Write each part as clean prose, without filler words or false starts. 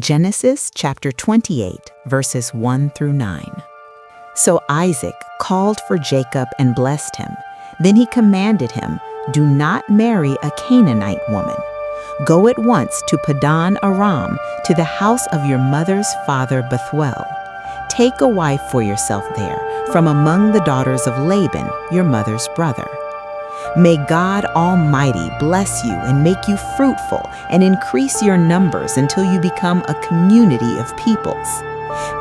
Genesis chapter 28, verses 1 through 9. So Isaac called for Jacob and blessed him. Then he commanded him, "Do not marry a Canaanite woman. Go at once to Padan Aram, to the house of your mother's father Bethuel. Take a wife for yourself there, from among the daughters of Laban, your mother's brother. May God Almighty bless you and make you fruitful and increase your numbers until you become a community of peoples.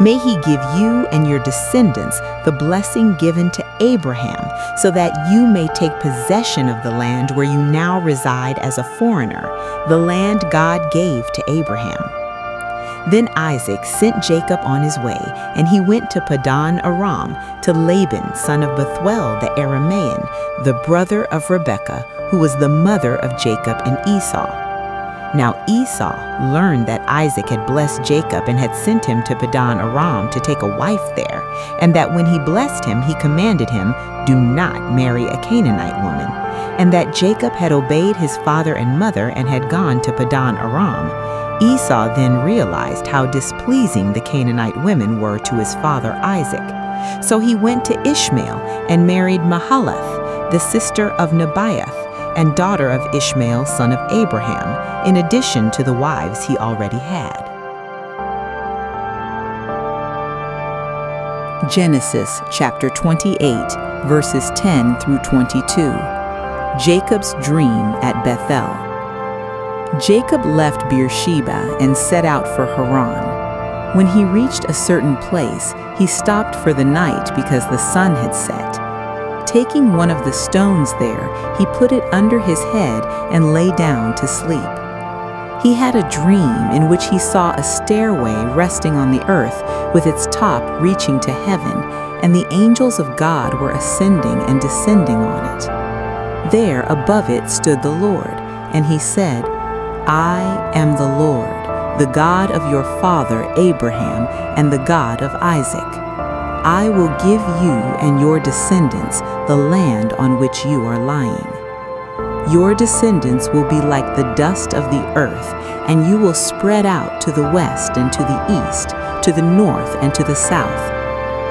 May he give you and your descendants the blessing given to Abraham, so that you may take possession of the land where you now reside as a foreigner, the land God gave to Abraham." Then Isaac sent Jacob on his way, and he went to Padan Aram, to Laban, son of Bethuel the Aramean, the brother of Rebekah, who was the mother of Jacob and Esau. Now Esau learned that Isaac had blessed Jacob and had sent him to Padan Aram to take a wife there, and that when he blessed him, he commanded him, "Do not marry a Canaanite woman," and that Jacob had obeyed his father and mother and had gone to Padan Aram. Esau then realized how displeasing the Canaanite women were to his father Isaac. So he went to Ishmael and married Mahalath, the sister of Nebaioth, and daughter of Ishmael, son of Abraham, in addition to the wives he already had. Genesis chapter 28, verses 10 through 22. Jacob's dream at Bethel. Jacob left Beersheba and set out for Haran. When he reached a certain place, he stopped for the night because the sun had set. Taking one of the stones there, he put it under his head and lay down to sleep. He had a dream in which he saw a stairway resting on the earth with its top reaching to heaven, and the angels of God were ascending and descending on it. There above it stood the Lord, and he said, "I am the Lord, the God of your father Abraham and the God of Isaac. I will give you and your descendants the land on which you are lying. Your descendants will be like the dust of the earth, and you will spread out to the west and to the east, to the north and to the south.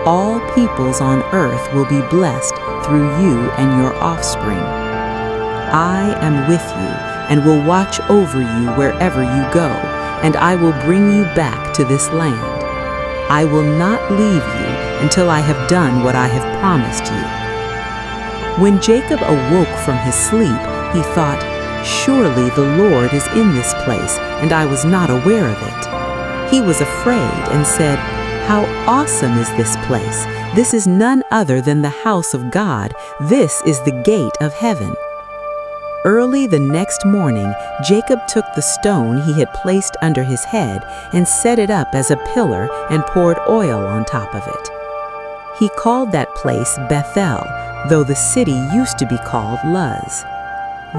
All peoples on earth will be blessed through you and your offspring. I am with you and will watch over you wherever you go, and I will bring you back to this land. I will not leave you until I have done what I have promised you." When Jacob awoke from his sleep, he thought, "Surely the Lord is in this place, and I was not aware of it." He was afraid and said, "How awesome is this place! This is none other than the house of God. This is the gate of heaven." Early the next morning, Jacob took the stone he had placed under his head and set it up as a pillar and poured oil on top of it. He called that place Bethel, though the city used to be called Luz.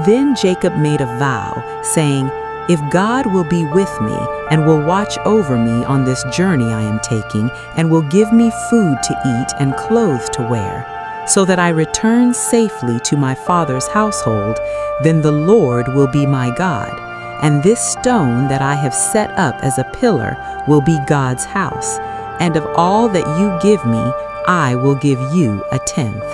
Then Jacob made a vow, saying, "If God will be with me and will watch over me on this journey I am taking, and will give me food to eat and clothes to wear, so that I return safely to my father's household, then the Lord will be my God, and this stone that I have set up as a pillar will be God's house, and of all that you give me, I will give you a tenth."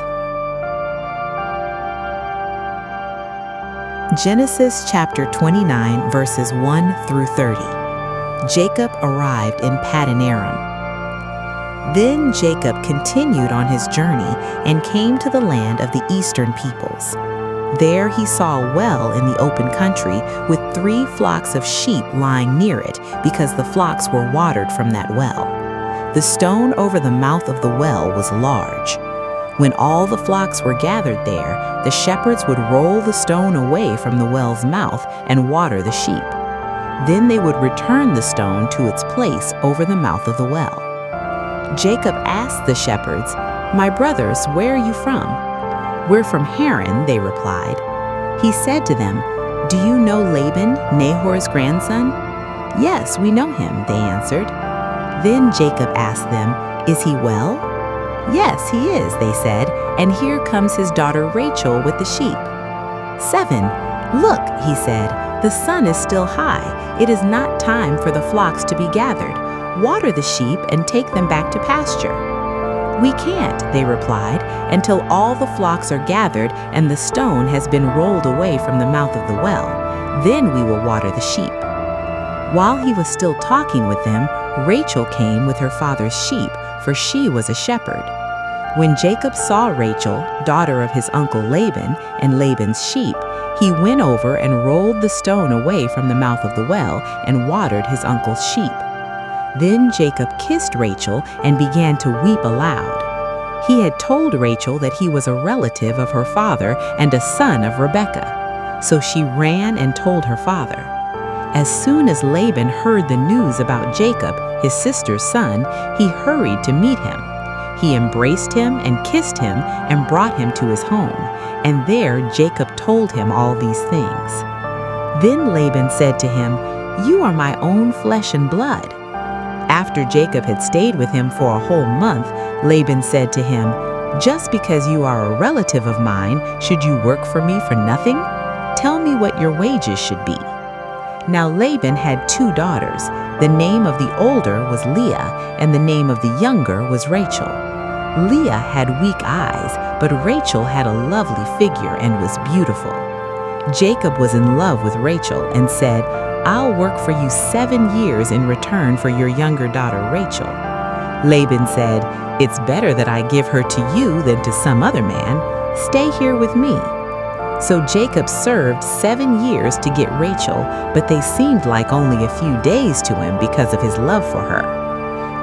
Genesis chapter 29, verses 1 through 30. Jacob arrived in Padan Aram. Then Jacob continued on his journey and came to the land of the eastern peoples. There he saw a well in the open country with 3 flocks of sheep lying near it, because the flocks were watered from that well. The stone over the mouth of the well was large. When all the flocks were gathered there, the shepherds would roll the stone away from the well's mouth and water the sheep. Then they would return the stone to its place over the mouth of the well. Jacob asked the shepherds, "My brothers, where are you from?" "We're from Haran," they replied. He said to them, "Do you know Laban, Nahor's grandson?" "Yes, we know him," they answered. Then Jacob asked them, "Is he well?" "Yes, he is," they said, "and here comes his daughter Rachel with the sheep." 7. "Look," he said, "The sun is still high. It is not time for the flocks to be gathered. Water the sheep and take them back to pasture." "We can't," they replied, "until all the flocks are gathered and the stone has been rolled away from the mouth of the well. Then we will water the sheep." While he was still talking with them, Rachel came with her father's sheep, for she was a shepherd. When Jacob saw Rachel, daughter of his uncle Laban, and Laban's sheep, he went over and rolled the stone away from the mouth of the well and watered his uncle's sheep. Then Jacob kissed Rachel and began to weep aloud. He had told Rachel that he was a relative of her father and a son of Rebekah. So she ran and told her father. As soon as Laban heard the news about Jacob, his sister's son, he hurried to meet him. He embraced him and kissed him and brought him to his home, and there Jacob told him all these things. Then Laban said to him, "You are my own flesh and blood." After Jacob had stayed with him for a whole month, Laban said to him, "Just because you are a relative of mine, should you work for me for nothing? Tell me what your wages should be." Now Laban had 2 daughters. The name of the older was Leah, and the name of the younger was Rachel. Leah had weak eyes, but Rachel had a lovely figure and was beautiful. Jacob was in love with Rachel and said, "I'll work for you 7 years in return for your younger daughter Rachel." Laban said, "It's better that I give her to you than to some other man. Stay here with me." So Jacob served 7 years to get Rachel, but they seemed like only a few days to him because of his love for her.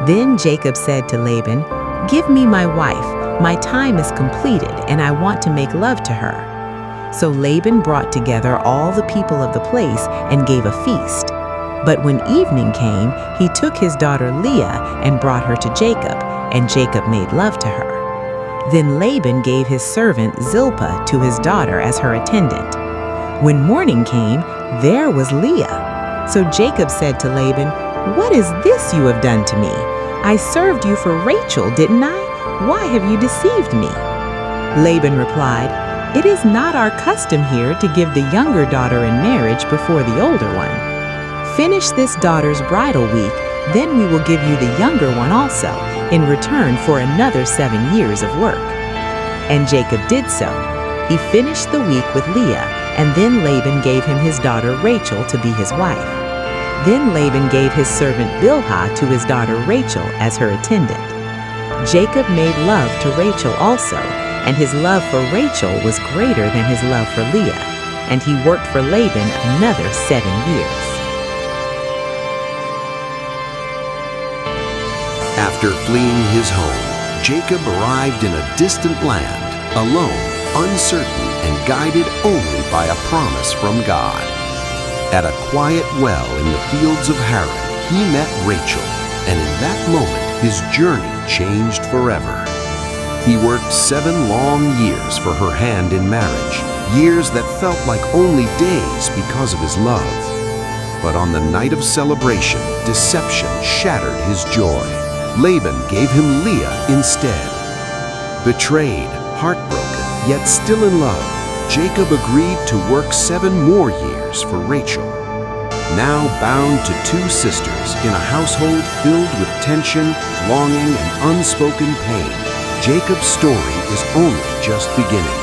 Then Jacob said to Laban, "Give me my wife. My time is completed, and I want to make love to her." So Laban brought together all the people of the place and gave a feast. But when evening came, he took his daughter Leah and brought her to Jacob, and Jacob made love to her. Then Laban gave his servant Zilpah to his daughter as her attendant. When morning came, there was Leah. So Jacob said to Laban, "What is this you have done to me? I served you for Rachel, didn't I? Why have you deceived me?" Laban replied, "It is not our custom here to give the younger daughter in marriage before the older one. Finish this daughter's bridal week, then we will give you the younger one also, in return for another 7 years of work." And Jacob did so. He finished the week with Leah, and then Laban gave him his daughter Rachel to be his wife. Then Laban gave his servant Bilhah to his daughter Rachel as her attendant. Jacob made love to Rachel also, and his love for Rachel was greater than his love for Leah, and he worked for Laban another 7 years. After fleeing his home, Jacob arrived in a distant land, alone, uncertain, and guided only by a promise from God. At a quiet well in the fields of Haran, he met Rachel, and in that moment his journey changed forever. He worked 7 long years for her hand in marriage, years that felt like only days because of his love. But on the night of celebration, deception shattered his joy. Laban gave him Leah instead. Betrayed, heartbroken, yet still in love, Jacob agreed to work 7 more years for Rachel. Now bound to 2 sisters in a household filled with tension, longing, and unspoken pain, Jacob's story is only just beginning.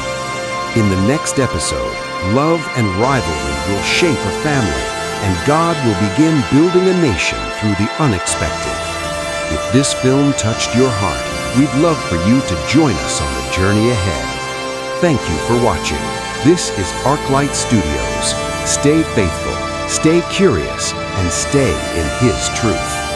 In the next episode, love and rivalry will shape a family, and God will begin building a nation through the unexpected. If this film touched your heart, we'd love for you to join us on the journey ahead. Thank you for watching. This is Arklight Studios. Stay faithful, stay curious, and stay in His truth.